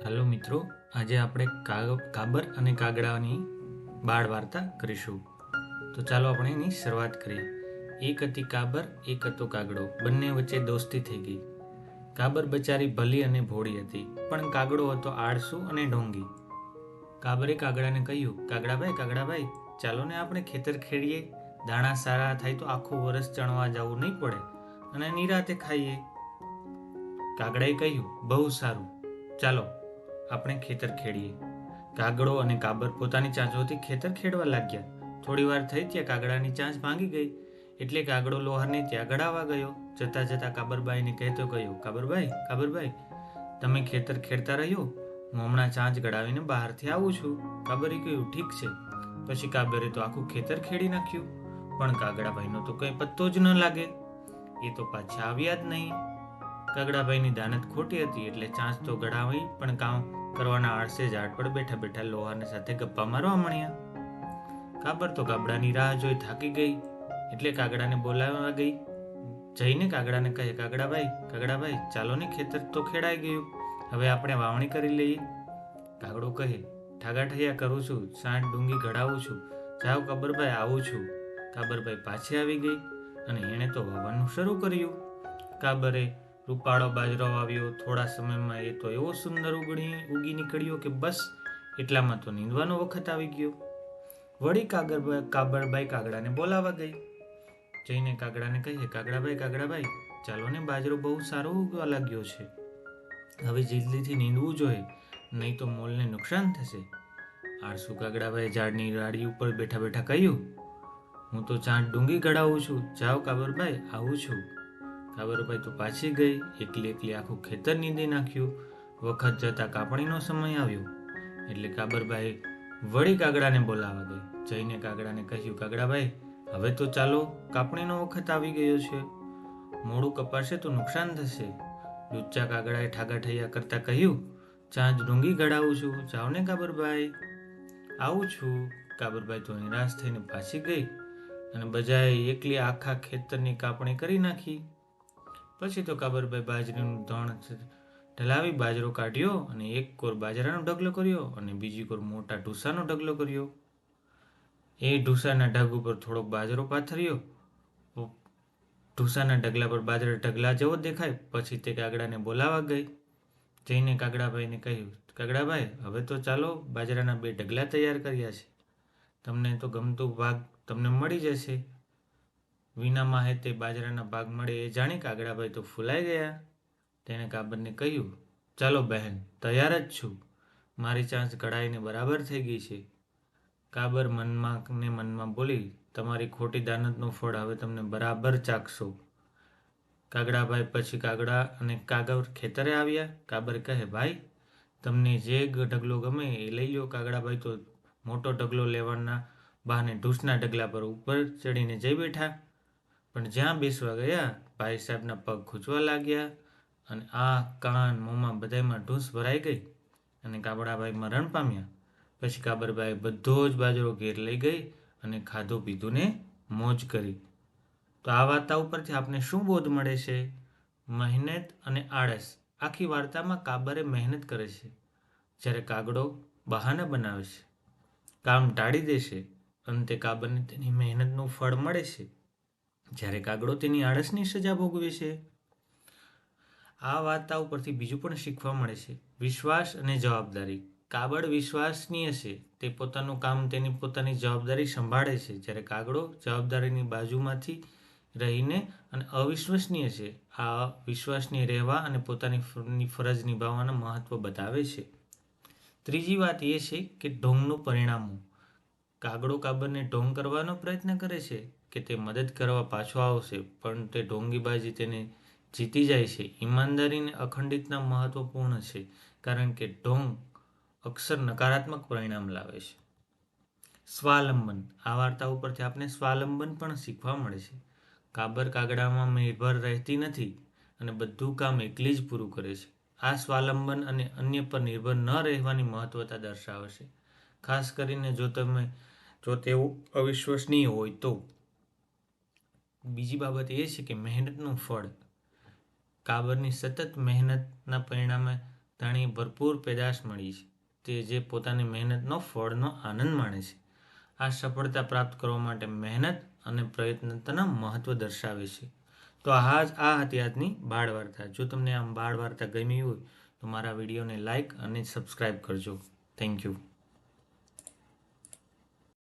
હાલો મિત્રો, આજે આપણે કાબર અને કાગડાની બાળ વાર્તા કરીશું. તો ચાલો આપણે એની શરૂઆત કરીએ. એક હતી કાબર, એક હતો કાગડો. બંને વચ્ચે દોસ્તી થઈ ગઈ. કાબર બચારી ભલી અને ભોળી હતી, પણ કાગડો હતો આળસુ અને ઢોંગી. કાબરે કાગડાને કહ્યું, કાગડાભાઈ, ચાલો ને આપણે ખેતર ખેડીએ. દાણા સારા થાય તો આખું વરસ ચણવા જવું નહીં પડે અને નિરાતે ખાઈએ. કાગડાએ કહ્યું, બહુ સારું, ચાલો આપણે ખેતર ખેડીએ. કાગડો અને કાબર પોતાની ચાંચોથી ખેતર ખેડવા લાગ્યા. થોડી વાર થઈ ત્યાં કાગડાની ચાંચ ભાંગી ગઈ, એટલે કાગડો લોહારને ત્યાં ગળાવા ગયો. જતા જતા કાબરબાઈને કહેતો ગયો, કાબરબાઈ, તમે ખેતર ખેડતા રહ્યો, હું હમણાં ચાંચ ગળાવીને બહારથી આવું છું. કાબરે કહ્યું, ઠીક છે. પછી કાબરે તો આખું ખેતર ખેડી નાખ્યું, પણ કાગડાભાઈનો તો કંઈ પત્તો જ ન લાગે. એ તો પાછા આવ્યા જ નહીં. કાગડાભાઈની દાનત ખોટી હતી, એટલે ચાંચ તો ગળાવી, પણ કામ કરવાના આળસે ઝાડ પર બેઠા બેઠા લોહારને સાથે ગપ્પા મારવા મળ્યા. કાબર તો કાગડાની રાહ જોઈ થાકી ગઈ, એટલે કાગડાને બોલાવવા ગઈ. જઈને કાગડાને કહે, કાગડાભાઈ, ચાલો ને, ખેતર તો ખેડાઈ ગયું, હવે આપણે વાવણી કરી લઈએ. કાગડો કહે, ઠાગાઠૈયા કરું છું, સાંઠ ડુંગી ઘડાવું છું, જાઓ કાબરભાઈ, આવું છું. કાબરભાઈ પાછી આવી ગઈ અને એણે તો વાવવાનું શરૂ કર્યું. કાબરે રૂપાળો બાજરો વાવ્યો. થોડા સમયમાં એ તો એવો સુંદર ઉગી નીકળ્યો કે બસ એટલામાં તો નીંદવાનો વખત આવી ગયો. વળી કાબરબાઈ કાગડાને બોલાવા ગઈ. જઈને કાગડાને કહીએ, કાગડાભાઈ, ચાલો ને, બાજરો બહુ સારો ઉગવા લાગ્યો છે, હવે જલ્દીથી નીંદવું જોઈએ, નહીં તો મોલને નુકસાન થશે. આળસુ કાગડાભાઈ ઝાડની ડાળી ઉપર બેઠા બેઠા કહ્યું, હું તો ચાંટ ડુંગી ઘડાવું છું, જાઓ કાબરભાઈ, આવું છું. કાબરભાઈ તો પાછી ગઈ. એકલી આખું ખેતર નીંદી નાખ્યું. વખત જતા કાપણીનો સમય આવ્યો, એટલે કાબરભાઈ વળી કાગડાને બોલાવા ગઈ. જઈને કાગડાને કહ્યું, કાગડાભાઈ, હવે તો ચાલો, કાપણીનો વખત આવી ગયો છે, મોડું કપાશે તો નુકસાન થશે. લુચ્ચા કાગડાએ ઠાગાઠૈયા કરતા કહ્યું, ચાંચ ડુંગી ઘડાવું છું, જાઓ ને કાબરભાઈ, આવું છું. કાબરભાઈ તો નિરાશ થઈને પાછી ગઈ અને બજાએ એકલી આખા ખેતરની કાપણી કરી નાખી. પછી તો કાબરભાઈ બાજરીનું ધણ ઢલાવી બાજરો કાઢ્યો અને એક કોર બાજરાનો ઢગલો કર્યો અને બીજી કોર મોટા ઢૂસાનો ઢગલો કર્યો. એ ઢૂસાના ઢગ ઉપર થોડોક બાજરો પાથર્યો. ઢૂસાના ઢગલા પર બાજરા ઢગલા જેવો દેખાય. પછી તે કાગડાને બોલાવા ગઈ. જઈને કાગડાભાઈને કહ્યું, કાગડાભાઈ, હવે તો ચાલો, બાજરાના 2 ઢગલા તૈયાર કર્યા છે, તમને તો ગમતું ભાગ તમને મળી જશે. વિના માહે તે બાજરાના ભાગ મળે એ જાણી કાગડાભાઈ તો ફૂલાઈ ગયા. તેણે કાબરને કહ્યું, ચાલો બહેન, તૈયાર જ છું, મારી ચાંચ કઢાઈને બરાબર થઈ ગઈ છે. કાબર મનમાં બોલી, તમારી ખોટી દાનતનું ફળ હવે તમને બરાબર ચાખશો. કાગડાભાઈ પછી કાગડા અને કાગર ખેતરે આવ્યા. કાબર કહે, ભાઈ, તમને જે ઢગલો ગમે એ લઈ લો. કાગડાભાઈ તો મોટો ઢગલો લેવાના બહાને ઢૂસના ઢગલા પર ઉપર ચડીને જઈ બેઠા. પણ જ્યાં બેસવા ગયા, ભાઈ સાહેબના પગ ખૂંચવા લાગ્યા અને કાન, મોંમાં બધામાં ઢૂસ ભરાઈ ગઈ અને કાગડાભાઈ મરણ પામ્યા. પછી કાબરબાઈ બધો જ બાજરો ઘેર લઈ ગઈ અને ખાધું પીધું ને મોજ કરી. તો આ વાર્તા ઉપરથી આપણે શું બોધ મળે છે? મહેનત અને આળસ. આખી વાર્તામાં કાબરે મહેનત કરે છે, જ્યારે કાગડો બહાના બનાવે છે, કામ ટાળી દેશે. અંતે કાબરને તેની મહેનતનું ફળ મળે છે, જ્યારે કાગડો તેની આળસની સજા ભોગવે છે. આ વાર્તા ઉપરથી બીજું પણ શીખવા મળે છે, વિશ્વાસ અને જવાબદારી. કાગડ વિશ્વાસનીય છે, તે પોતાનું કામ, તેની પોતાની જવાબદારી સંભાળે છે, જ્યારે કાગડો જવાબદારીની બાજુમાંથી રહીને અને અવિશ્વસનીય છે. આ વિશ્વાસનીય રહેવા અને પોતાની ફરજ નિભાવવાનું મહત્વ બતાવે છે. ત્રીજી વાત એ છે કે ઢોંગનું પરિણામો. કાગડો કાબરને ઢોંગ કરવાનો પ્રયત્ન કરે છે કે તે મદદ કરવા પાછો આવશે, પણ તે ઢોંગીબાજી તેને જીતી જાય છે. ઈમાનદારી અને અખંડિતતા મહત્વપૂર્ણ છે, કારણ કે ઢોંગ અક્ષર નકારાત્મક પરિણામ લાવે છે. સ્વાવલંબન. આ વાર્તા ઉપરથી આપણે સ્વાવલંબન પણ શીખવા મળે છે. કાબર કાગડામાં નિર્ભર રહેતી નથી અને બધું કામ એકલી જ પૂરું કરે છે. આ સ્વાવલંબન અને અન્ય પર નિર્ભર ન રહેવાની મહત્વતા દર્શાવે છે, ખાસ કરીને જો તેઓ અવિશ્વસનીય હોય તો. બીજી બાબત એ છે કે મહેનતનું ફળ. કાબરની સતત મહેનતના પરિણામે તેણે ભરપૂર પેદાશ મળી છે, તે જે પોતાની મહેનતનો ફળનો આનંદ માણે છે. આ સફળતા પ્રાપ્ત કરવા માટે મહેનત અને પ્રયત્નતાના મહત્વ દર્શાવે છે. તો આ હતી આજની બાળ વાર્તા. જો તમને આ બાળ વાર્તા ગમી હોય તો મારા વિડીયોને લાઈક અને સબસ્ક્રાઈબ કરજો. Thank you.